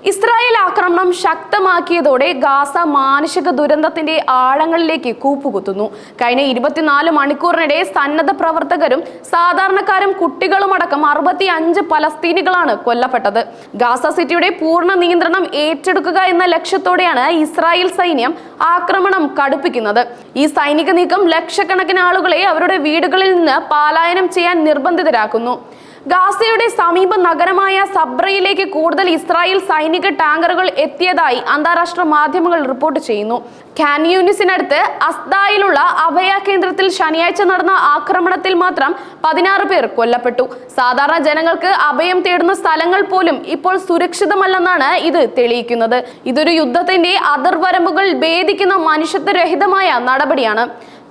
Israel ആക്രമണം ശക്തമാക്കിയതോടെ Gaza മാനുഷിക ദുരന്തത്തിന്റെ ആഴങ്ങളിലേക്ക് കൂപ്പുകുത്തുന്നു. കഴിഞ്ഞ 24 മണിക്കൂറിനിടെ സന്നദ്ധ പ്രവർത്തകരും സാധാരണക്കാരും കുട്ടികളുമടക്കം 65 പലസ്തീനികളാണ് കൊല്ലപ്പെട്ടത്. ഗാസ സിറ്റിയുടെ പൂർണ്ണ നിയന്ത്രണം ഏറ്റെടുക്കുക എന്ന ലക്ഷ്യത്തോടെയാണ് ഇസ്രായേൽ സൈന്യം ആക്രമണം കടുപ്പിക്കുന്നത്. ഈ സൈനിക നീക്കം ലക്ഷക്കണക്കിന് ആളുകളെ അവരുടെ വീടുകളിൽ നിന്ന് പലായനം ചെയ്യാൻ നിർബന്ധിതരാക്കുന്നു. ഗാസയുടെ സമീപ നഗരമായ സബ്രയിലേക്ക് കൂടുതൽ ഇസ്രായേൽ സൈനിക ടാങ്കറുകൾ എത്തിയതായി അന്താരാഷ്ട്ര മാധ്യമങ്ങൾ റിപ്പോർട്ട് ചെയ്യുന്നു. ഖാൻ യൂനിസിനടുത്ത് അസ്ദായിലുള്ള അഭയ കേന്ദ്രത്തിൽ ശനിയാഴ്ച നടന്ന ആക്രമണത്തിൽ മാത്രം 16 പേർ കൊല്ലപ്പെട്ടു. സാധാരണ ജനങ്ങൾക്ക് അഭയം തേടുന്ന സ്ഥലങ്ങൾ പോലും ഇപ്പോൾ സുരക്ഷിതമല്ലെന്നാണ് ഇത് തെളിയിക്കുന്നത്. ഇതൊരു യുദ്ധത്തിന്റെ അതിർവരമ്പുകൾ ഭേദിക്കുന്ന മനുഷ്യത്വരഹിതമായ നടപടിയാണ്.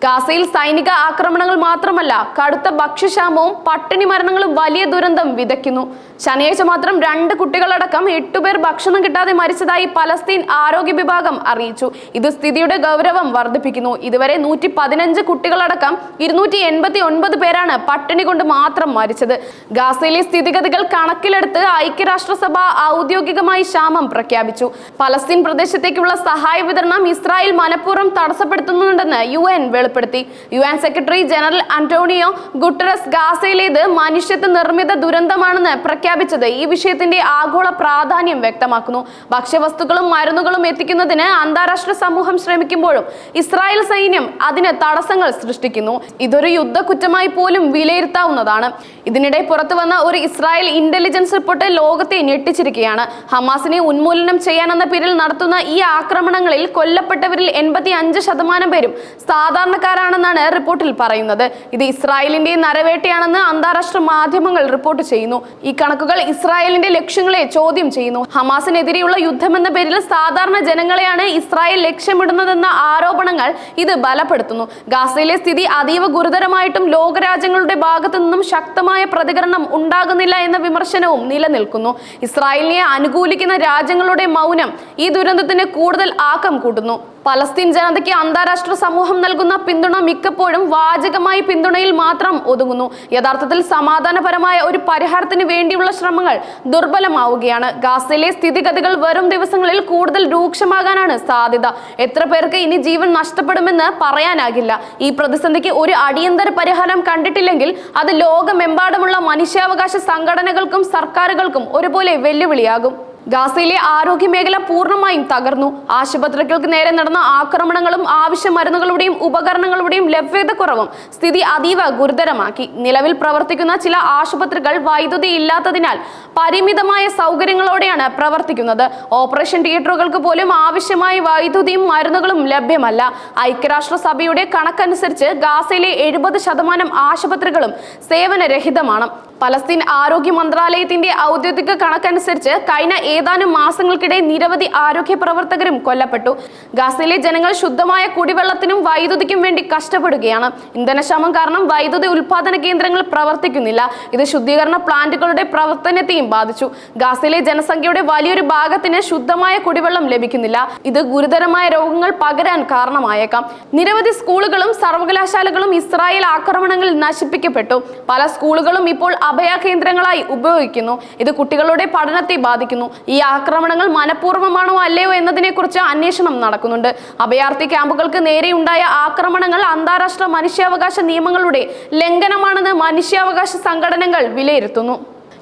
ഗാസയിൽ സൈനിക ആക്രമണങ്ങൾ മാത്രമല്ല, കടുത്ത ഭക്ഷ്യക്ഷാമവും പട്ടിണി മരണങ്ങളും വലിയ ദുരന്തം വിതയ്ക്കുന്നു. ശനിയാഴ്ച മാത്രം 2 കുട്ടികളടക്കം 8 പേർ ഭക്ഷണം കിട്ടാതെ മരിച്ചതായി പലസ്തീൻ ആരോഗ്യ വിഭാഗം അറിയിച്ചു. ഇത് സ്ഥിതിയുടെ ഗൗരവം വർദ്ധിപ്പിക്കുന്നു. ഇതുവരെ 115 കുട്ടികളടക്കം 289 പേരാണ് പട്ടിണി കൊണ്ട് മാത്രം മരിച്ചത്. ഗാസയിലെ സ്ഥിതിഗതികൾ കണക്കിലെടുത്ത് ഐക്യരാഷ്ട്രസഭ ഔദ്യോഗികമായി ക്ഷാമം പ്രഖ്യാപിച്ചു. പലസ്തീൻ പ്രദേശത്തേക്കുള്ള സഹായ വിതരണം ഇസ്രായേൽ മനഃപൂർവ്വം തടസ്സപ്പെടുത്തുന്നുണ്ടെന്ന് UN വെളിപ്പെടുത്തി. UN secretary general Antonio Guterres ഗാസയിലേത് മനുഷ്യത്വ നിർമ്മിത ദുരന്തമാണെന്ന് പ്രഖ്യാപിച്ചത് ഈ വിഷയത്തിന്റെ ആഗോള പ്രാധാന്യം വ്യക്തമാക്കുന്നു. ഭക്ഷ്യവസ്തുക്കളും മരുന്നുകളും എത്തിക്കുന്നതിന് അന്താരാഷ്ട്ര സമൂഹം ശ്രമിക്കുമ്പോഴും ഇസ്രായേൽ സൈന്യം അതിന് തടസ്സങ്ങൾ സൃഷ്ടിക്കുന്നു. ഇതൊരു യുദ്ധക്കുറ്റമായി പോലും വിലയിരുത്താവുന്നതാണ്. ഇതിനിടെ പുറത്തു വന്ന ഒരു ഇസ്രായേൽ ഇന്റലിജൻസ് റിപ്പോർട്ട് ലോകത്തെ ഞെട്ടിച്ചിരിക്കുകയാണ്. ഹമാസിനെ ഉന്മൂലനം ചെയ്യാനെന്ന പേരിൽ നടത്തുന്ന ഈ ആക്രമണങ്ങളിൽ കൊല്ലപ്പെട്ടവരിൽ 85% പേരും സാധാരണക്കാരാണെന്നാണ് റിപ്പോർട്ടിൽ പറയുന്നത്. ഇത് ഇസ്രായേലിന്റെ നരവേട്ടയാണെന്ന് അന്താരാഷ്ട്ര മാധ്യമങ്ങൾ റിപ്പോർട്ട് ചെയ്യുന്നു. ഈ കണക്കുകൾ ഇസ്രായേലിന്റെ ലക്ഷ്യങ്ങളെ ചോദ്യം ചെയ്യുന്നു. ഹമാസിനെതിരെയുള്ള യുദ്ധമെന്ന പേരിൽ സാധാരണ ജനങ്ങളെയാണ് ഇസ്രായേൽ ലക്ഷ്യമിടുന്നതെന്ന ആരോപണങ്ങൾ ഇത് ബലപ്പെടുത്തുന്നു. ഗാസയിലെ സ്ഥിതി അതീവ ഗുരുതരമായിട്ടും ലോകരാജ്യങ്ങളുടെ ഭാഗത്തു നിന്നും ശക്തമായ പ്രതികരണം ഉണ്ടാകുന്നില്ല എന്ന വിമർശനവും നിലനിൽക്കുന്നു. ഇസ്രായേലിനെ അനുകൂലിക്കുന്ന രാജ്യങ്ങളുടെ മൗനം ഈ ദുരന്തത്തിന് കൂടുതൽ ആക്കം കൂട്ടുന്നു. പലസ്തീൻ ജനതയ്ക്ക് അന്താരാഷ്ട്ര സമൂഹം നൽകുന്ന പിന്തുണ മിക്കപ്പോഴും വാചകമായി പിന്തുണയിൽ മാത്രം ഒതുങ്ങുന്നു. യഥാർത്ഥത്തിൽ സമാധാനപരമായ ഒരു പരിഹാരത്തിന് വേണ്ടിയുള്ള ശ്രമങ്ങൾ ദുർബലമാവുകയാണ്. ഗാസയിലെ സ്ഥിതിഗതികൾ വരും ദിവസങ്ങളിൽ കൂടുതൽ രൂക്ഷമാകാനാണ് സാധ്യത. എത്ര പേർക്ക് ഇനി ജീവൻ നഷ്ടപ്പെടുമെന്ന് പറയാനാകില്ല. ഈ പ്രതിസന്ധിക്ക് ഒരു അടിയന്തര പരിഹാരം കണ്ടിട്ടില്ലെങ്കിൽ അത് ലോകമെമ്പാടുമുള്ള മനുഷ്യാവകാശ സംഘടനകൾക്കും സർക്കാരുകൾക്കും ഒരുപോലെ വെല്ലുവിളിയാകും. ഗാസയിലെ ആരോഗ്യ മേഖല പൂർണ്ണമായും തകർന്നു. ആശുപത്രികൾക്ക് നേരെ നടന്ന ആക്രമണങ്ങളും ആവശ്യ മരുന്നുകളുടെയും ഉപകരണങ്ങളുടെയും ലഭ്യതക്കുറവും സ്ഥിതി അതീവ ഗുരുതരമാക്കി. നിലവിൽ പ്രവർത്തിക്കുന്ന ചില ആശുപത്രികൾ വൈദ്യുതി ഇല്ലാത്തതിനാൽ പരിമിതമായ സൗകര്യങ്ങളോടെയാണ് പ്രവർത്തിക്കുന്നത്. ഓപ്പറേഷൻ തിയേറ്ററുകൾക്ക് പോലും ആവശ്യമായ വൈദ്യുതിയും മരുന്നുകളും ലഭ്യമല്ല. ഐക്യരാഷ്ട്രസഭയുടെ കണക്കനുസരിച്ച് ഗാസയിലെ 70% ആശുപത്രികളും സേവനരഹിതമാണ്. പലസ്തീൻ ആരോഗ്യ മന്ത്രാലയത്തിന്റെ ഔദ്യോഗിക കണക്കനുസരിച്ച് കഴിഞ്ഞ ഏതാനും മാസങ്ങൾക്കിടെ നിരവധി ആരോഗ്യ പ്രവർത്തകരും കൊല്ലപ്പെട്ടു. ഗാസയിലെ ജനങ്ങൾ ശുദ്ധമായ കുടിവെള്ളത്തിനും വൈദ്യുതിക്കും വേണ്ടി കഷ്ടപ്പെടുകയാണ്. ഇന്ധനക്ഷാമം കാരണം വൈദ്യുതി ഉൽപാദന കേന്ദ്രങ്ങൾ പ്രവർത്തിക്കുന്നില്ല. ഇത് ശുദ്ധീകരണ പ്ലാന്റുകളുടെ പ്രവർത്തനത്തെയും ബാധിച്ചു. ഗാസയിലെ ജനസംഖ്യയുടെ വലിയൊരു ഭാഗത്തിന് ശുദ്ധമായ കുടിവെള്ളം ലഭിക്കുന്നില്ല. ഇത് ഗുരുതരമായ രോഗങ്ങൾ പകരാൻ കാരണമായേക്കാം. നിരവധി സ്കൂളുകളും സർവകലാശാലകളും ഇസ്രായേൽ ആക്രമണങ്ങളിൽ നശിപ്പിക്കപ്പെട്ടു. പല സ്കൂളുകളും ഇപ്പോൾ അഭയ കേന്ദ്രങ്ങളായി ഉപയോഗിക്കുന്നു. ഇത് കുട്ടികളുടെ പഠനത്തെ ബാധിക്കുന്നു. ഈ ആക്രമണങ്ങൾ മനഃപൂർവ്വമാണോ അല്ലയോ എന്നതിനെ കുറിച്ച് അന്വേഷണം നടക്കുന്നുണ്ട്. അഭയാർത്ഥി ക്യാമ്പുകൾക്ക് നേരെയുണ്ടായ ആക്രമണങ്ങൾ അന്താരാഷ്ട്ര മനുഷ്യാവകാശ നിയമങ്ങളുടെ ലംഘനമാണെന്ന് മനുഷ്യാവകാശ സംഘടനകൾ വിലയിരുത്തുന്നു.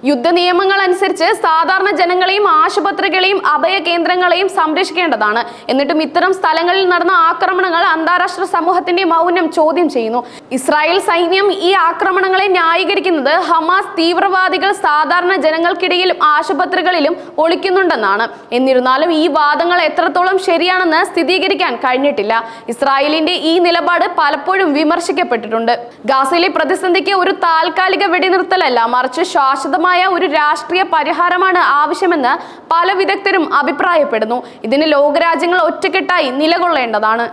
യുദ്ധ നിയമങ്ങൾ അനുസരിച്ച് സാധാരണ ജനങ്ങളെയും ആശുപത്രികളെയും അഭയ കേന്ദ്രങ്ങളെയും സംരക്ഷിക്കേണ്ടതാണ്. എന്നിട്ടും ഇത്തരം സ്ഥലങ്ങളിൽ നടന്ന ആക്രമണങ്ങൾ അന്താരാഷ്ട്ര സമൂഹത്തിന്റെ മൗനം ചോദ്യം ചെയ്യുന്നു. ഇസ്രായേൽ സൈന്യം ഈ ആക്രമണങ്ങളെ ന്യായീകരിക്കുന്നത് ഹമാസ് തീവ്രവാദികൾ സാധാരണ ജനങ്ങൾക്കിടയിലും ആശുപത്രികളിലും ഒളിക്കുന്നുണ്ടെന്നാണ്. എന്നിരുന്നാലും ഈ വാദങ്ങൾ എത്രത്തോളം ശരിയാണെന്ന് സ്ഥിരീകരിക്കാൻ കഴിഞ്ഞിട്ടില്ല. ഇസ്രായേലിന്റെ ഈ നിലപാട് പലപ്പോഴും വിമർശിക്കപ്പെട്ടിട്ടുണ്ട്. ഗാസയിലെ പ്രതിസന്ധിക്ക് ഒരു താൽക്കാലിക വെടിനിർത്തലല്ല, മറിച്ച് ശാശ്വതമായ ഒരു രാഷ്ട്രീയ പരിഹാരമാണ് ആവശ്യമെന്ന് പല വിദഗ്ധരും അഭിപ്രായപ്പെടുന്നു. ഇതിന് ലോകരാജ്യങ്ങൾ ഒറ്റക്കെട്ടായി നിലകൊള്ളേണ്ടതാണ്.